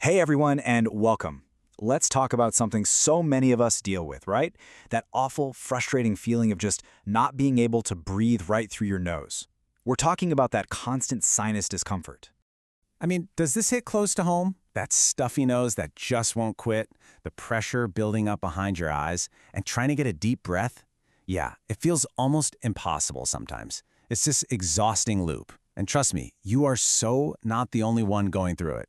Hey everyone, and welcome. Let's talk about something so many of us deal with, right? That awful, frustrating feeling of just not being able to breathe right through your nose. We're talking about that constant sinus discomfort. Does this hit close to home? That stuffy nose that just won't quit, the pressure building up behind your eyes, and trying to get a deep breath? Yeah, it feels almost impossible sometimes. It's this exhausting loop. And trust me, you are so not the only one going through it.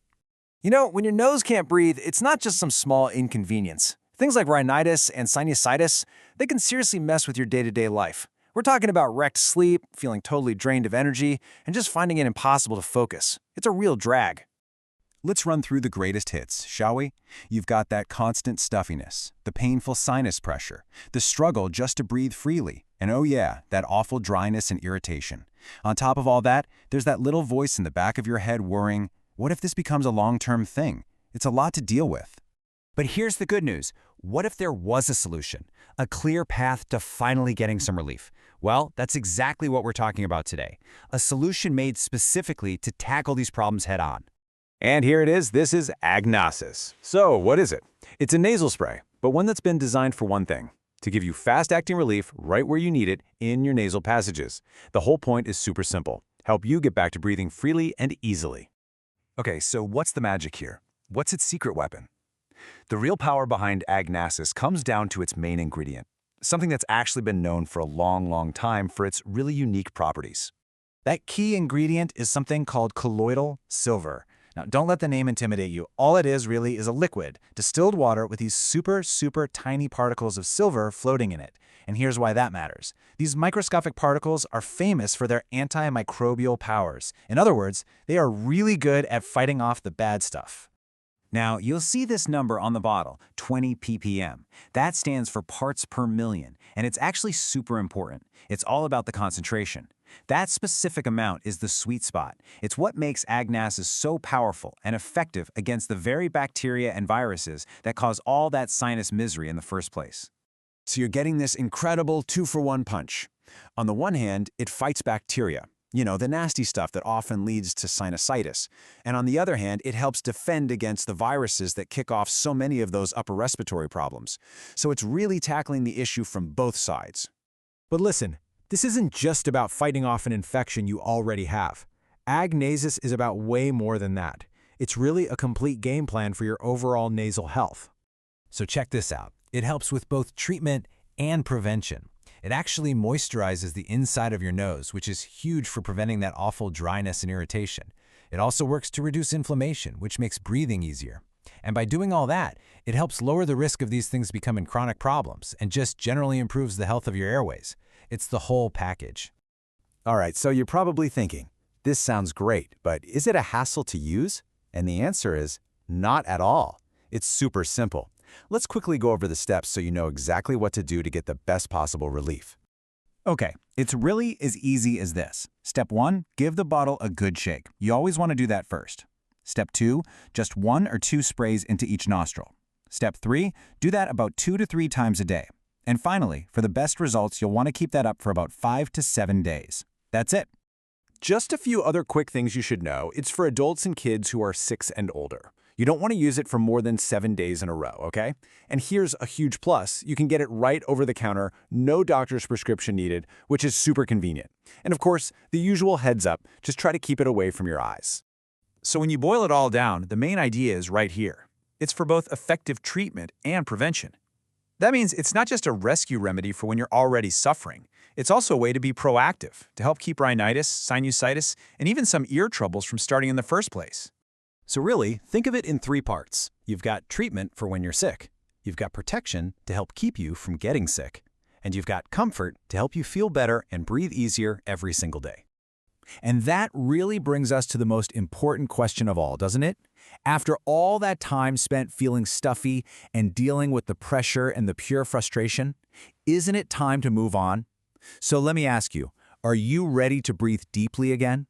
When your nose can't breathe, it's not just some small inconvenience. Things like rhinitis and sinusitis, they can seriously mess with your day-to-day life. We're talking about wrecked sleep, feeling totally drained of energy, and just finding it impossible to focus. It's a real drag. Let's run through the greatest hits, shall we? You've got that constant stuffiness, the painful sinus pressure, the struggle just to breathe freely, and oh yeah, that awful dryness and irritation. On top of all that, there's that little voice in the back of your head worrying, what if this becomes a long-term thing? It's a lot to deal with. But here's the good news. What if there was a solution? A clear path to finally getting some relief? Well, that's exactly what we're talking about today. A solution made specifically to tackle these problems head-on. And here it is. This is Nasus. So, what is it? It's a nasal spray, but one that's been designed for one thing: to give you fast-acting relief right where you need it in your nasal passages. The whole point is super simple: help you get back to breathing freely and easily. Okay, so what's the magic here? What's its secret weapon? The real power behind Nasus comes down to its main ingredient, something that's actually been known for a long time for its really unique properties. That key ingredient is something called colloidal silver. Now, don't let the name intimidate you. All it is really is a liquid, distilled water with these super tiny particles of silver floating in it. And here's why that matters. These microscopic particles are famous for their antimicrobial powers. In other words, they are really good at fighting off the bad stuff. Now, you'll see this number on the bottle, 20 ppm. That stands for parts per million, and it's actually super important. It's all about the concentration. That specific amount is the sweet spot. It's what makes Nasus so powerful and effective against the very bacteria and viruses that cause all that sinus misery in the first place. So you're getting this incredible two-for-one punch. On the one hand, it fights bacteria, the nasty stuff that often leads to sinusitis. And on the other hand, it helps defend against the viruses that kick off so many of those upper respiratory problems. So it's really tackling the issue from both sides. But listen, this isn't just about fighting off an infection you already have. Nasus is about way more than that. It's really a complete game plan for your overall nasal health. So check this out. It helps with both treatment and prevention. It actually moisturizes the inside of your nose, which is huge for preventing that awful dryness and irritation. It also works to reduce inflammation, which makes breathing easier. And by doing all that, it helps lower the risk of these things becoming chronic problems and just generally improves the health of your airways. It's the whole package. All right, so you're probably thinking, this sounds great, but is it a hassle to use? And the answer is not at all. It's super simple. Let's quickly go over the steps so you know exactly what to do to get the best possible relief. Okay, it's really as easy as this. Step 1, give the bottle a good shake. You always want to do that first. Step 2, just 1 or 2 sprays into each nostril. Step 3, do that about 2 to 3 times a day. And finally, for the best results, you'll want to keep that up for about 5 to 7 days. That's it. Just a few other quick things you should know. It's for adults and kids who are 6 and older. You don't want to use it for more than 7 days in a row, okay? And here's a huge plus. You can get it right over the counter, no doctor's prescription needed, which is super convenient. And of course, the usual heads up, just try to keep it away from your eyes. So when you boil it all down, the main idea is right here. It's for both effective treatment and prevention. That means it's not just a rescue remedy for when you're already suffering. It's also a way to be proactive, to help keep rhinitis, sinusitis, and even some ear troubles from starting in the first place. So really, think of it in 3 parts. You've got treatment for when you're sick. You've got protection to help keep you from getting sick. And you've got comfort to help you feel better and breathe easier every single day. And that really brings us to the most important question of all, doesn't it? After all that time spent feeling stuffy and dealing with the pressure and the pure frustration, isn't it time to move on? So let me ask you, are you ready to breathe deeply again?